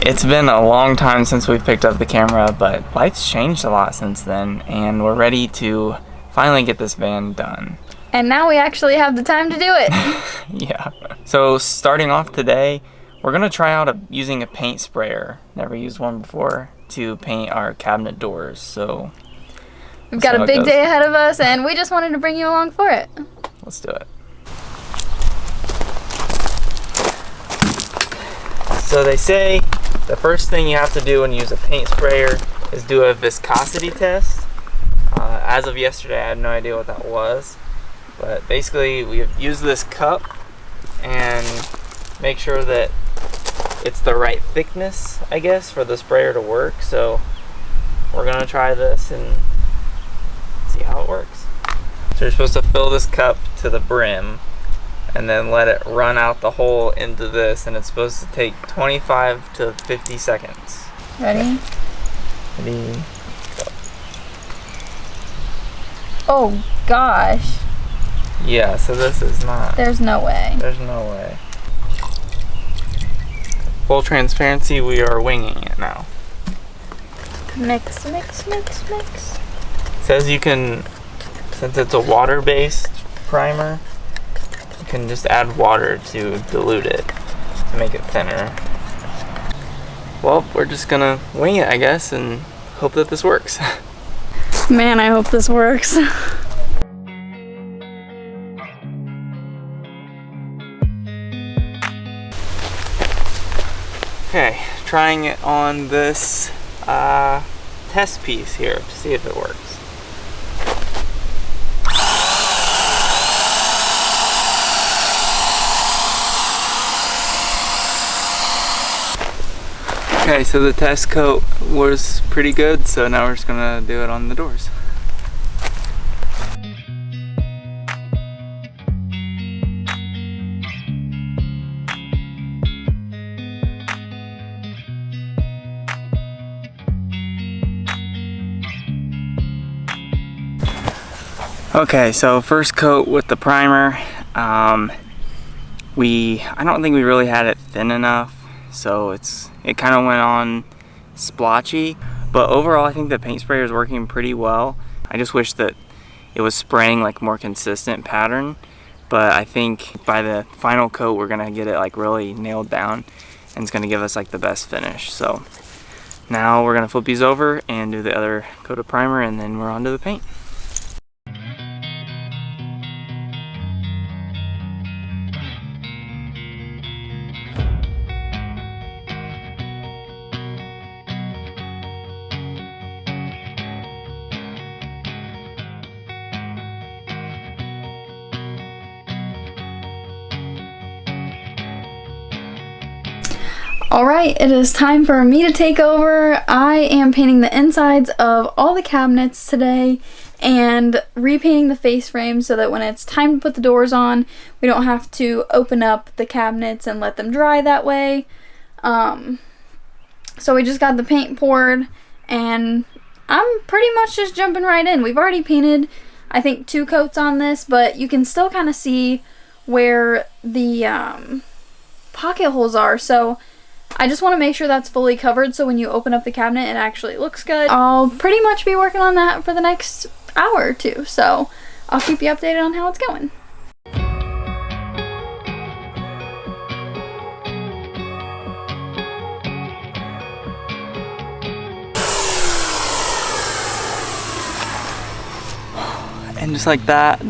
It's been a long time since we picked up the camera, but life's changed a lot since then, and we're ready to finally get this van done. And now we actually have the time to do it. Yeah. So starting off today, we're gonna try out using a paint sprayer. Never used one before to paint our cabinet doors. So we've got a big day ahead of us, and we just wanted to bring you along for it. Let's do it. So they say the first thing you have to do when you use a paint sprayer is do a viscosity test. As of yesterday, I had no idea what that was. But basically, we use this cup and make sure that it's the right thickness, I guess, for the sprayer to work. So we're gonna try this and see how it works. So you're supposed to fill this cup to the brim and then let it run out the hole into this, and it's supposed to take 25 to 50 seconds. Ready? Ready, go. Oh gosh. Yeah, so this is not... There's no way. There's no way. Full transparency, we are winging it now. Mix, mix, mix, mix. It says you can, since it's a water-based primer, you can just add water to dilute it, to make it thinner. Well, we're just gonna wing it, I guess, and hope that this works. Man, I hope this works. Okay, trying it on this test piece here to see if it works. Okay, so the test coat was pretty good, so now we're just gonna do it on the doors. Okay, so first coat with the primer. I don't think we really had it thin enough, so it kind of went on splotchy. But overall, I think the paint sprayer is working pretty well. I just wish that it was spraying like more consistent pattern. But I think by the final coat, we're gonna get it like really nailed down, and it's gonna give us like the best finish. So now we're gonna flip these over and do the other coat of primer, and then we're on to the paint. Alright, it is time for me to take over. I am painting the insides of all the cabinets today and repainting the face frame so that when it's time to put the doors on, we don't have to open up the cabinets and let them dry that way. So we just got the paint poured, and I'm pretty much just jumping right in. We've already painted, I think, 2 coats on this, but you can still kind of see where the pocket holes are. So I just want to make sure that's fully covered so when you open up the cabinet it actually looks good. I'll pretty much be working on that for the next hour or 2, so I'll keep you updated on how it's going. And just like that,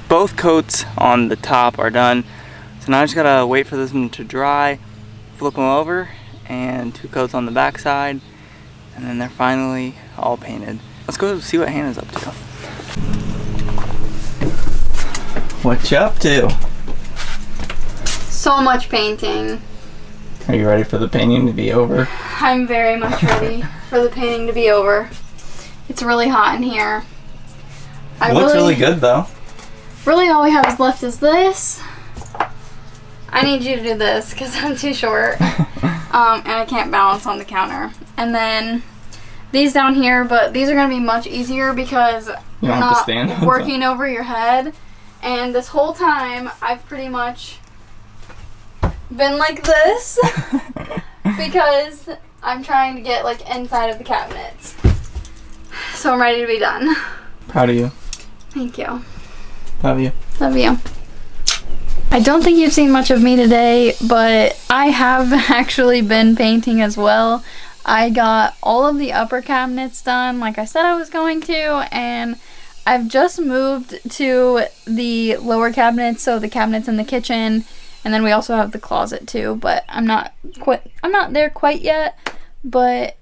both coats on the top are done. So now I just gotta wait for this one to dry, flip them over, and 2 coats on the back side, and then they're finally all painted. Let's go see what Hannah's up to. What you up to? So much painting. Are you ready for the painting to be over? I'm very much ready for the painting to be over. It's really hot in here. It looks really good though. Really all we have left is this. I need you to do this because I'm too short. And I can't balance on the counter. And then these down here, but these are going to be much easier because you you're don't have to stand not working over your head. And this whole time, I've pretty much been like this because I'm trying to get like inside of the cabinets. So I'm ready to be done. Proud of you. Thank you. Love you. Love you. I don't think you've seen much of me today, but I have actually been painting as well. I got all of the upper cabinets done like I said I was going to, and I've just moved to the lower cabinets, so the cabinets in the kitchen, and then we also have the closet too, but I'm not there quite yet, but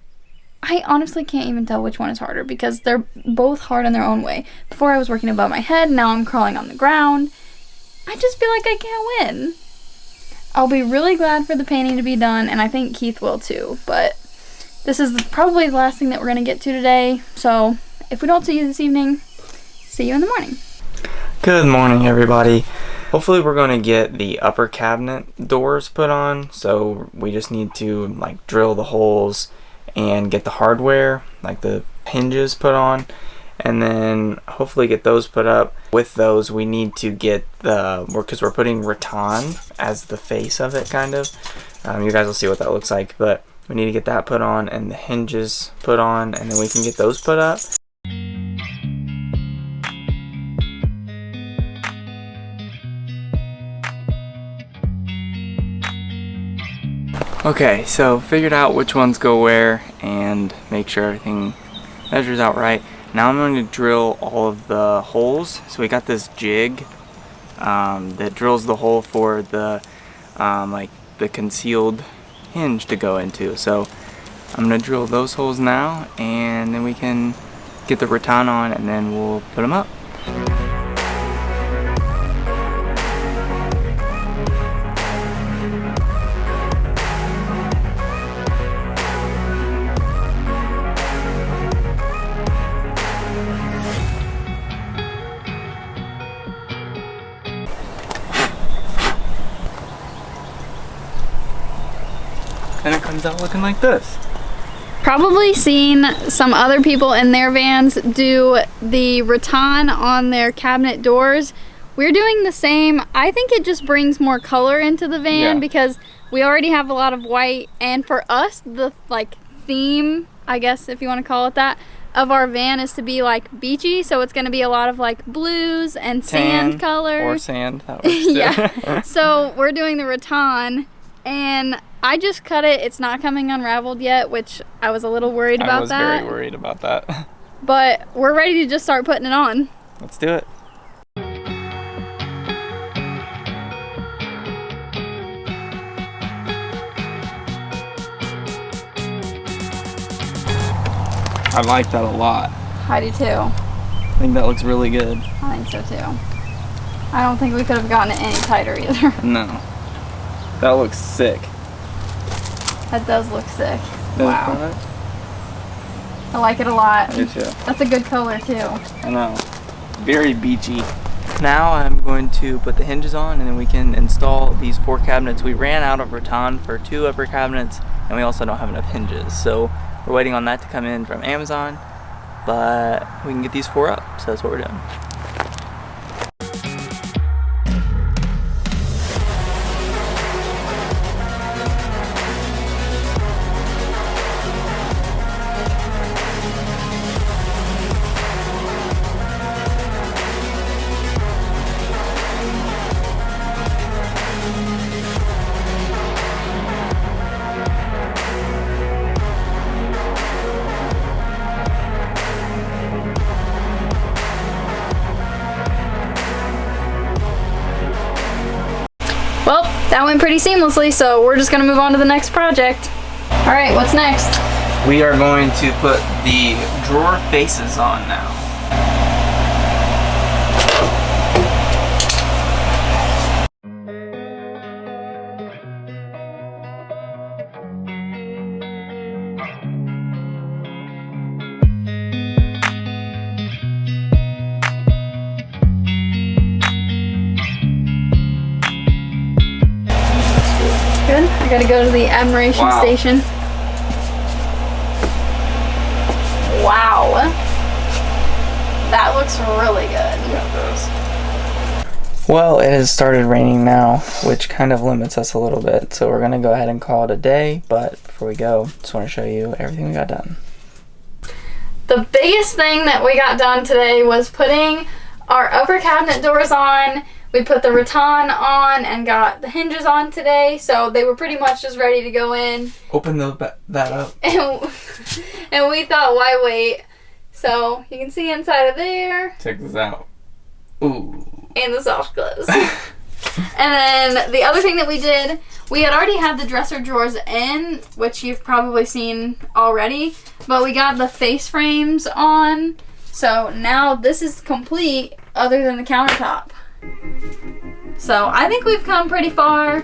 I honestly can't even tell which one is harder because they're both hard in their own way. Before I was working above my head, now I'm crawling on the ground. I just feel like I can't win. I'll be really glad for the painting to be done, and I think Keith will too, but this is probably the last thing that we're going to get to today, so if we don't see you this evening, see you in the morning. Good morning, everybody. Hopefully we're going to get the upper cabinet doors put on, so we just need to like drill the holes and get the hardware, like the hinges put on, and then hopefully get those put up. With those we need to get because we're putting rattan as the face of it, kind of. You guys will see what that looks like, but we need to get that put on and the hinges put on, and then we can get those put up. Okay, so figured out which ones go where and make sure everything measures out right. Now I'm going to drill all of the holes. So we got this jig that drills the hole for the like the concealed hinge to go into. So I'm going to drill those holes now, and then we can get the rattan on, and then we'll put them up. And it comes out looking like this. Probably seen some other people in their vans do the rattan on their cabinet doors. We're doing the same. I think it just brings more color into the van because we already have a lot of white, and for us the like theme, I guess if you want to call it that, of our van is to be like beachy, so it's going to be a lot of like blues and sand colors. Or sand, that works too. Yeah. So we're doing the rattan, and I just cut it. It's not coming unraveled yet, which I was a little worried about that. I was very worried about that. But we're ready to just start putting it on. Let's do it. I like that a lot. I do too. I think that looks really good. I think so too. I don't think we could have gotten it any tighter either. No. That looks sick. That does look sick. Does wow. I like it a lot. I do too. That's a good color too. I know. Very beachy. Now I'm going to put the hinges on, and then we can install these 4 cabinets. We ran out of rattan for 2 upper cabinets, and we also don't have enough hinges. So we're waiting on that to come in from Amazon, but we can get these 4 up. So that's what we're doing. Well, that went pretty seamlessly, so we're just gonna move on to the next project. All right, what's next? We are going to put the drawer faces on now. Good. I gotta go to the admiration station. Wow. That looks really good. Yeah, it does. Well, it has started raining now, which kind of limits us a little bit. So we're going to go ahead and call it a day. But before we go, just want to show you everything we got done. The biggest thing that we got done today was putting our upper cabinet doors on. We put the rattan on and got the hinges on today. So they were pretty much just ready to go in. Open that up. And we thought, why wait? So you can see inside of there. Check this out. Ooh. And the soft close. And then the other thing that we did, we had already had the dresser drawers in, which you've probably seen already, but we got the face frames on. So now this is complete other than the countertop. So I think we've come pretty far.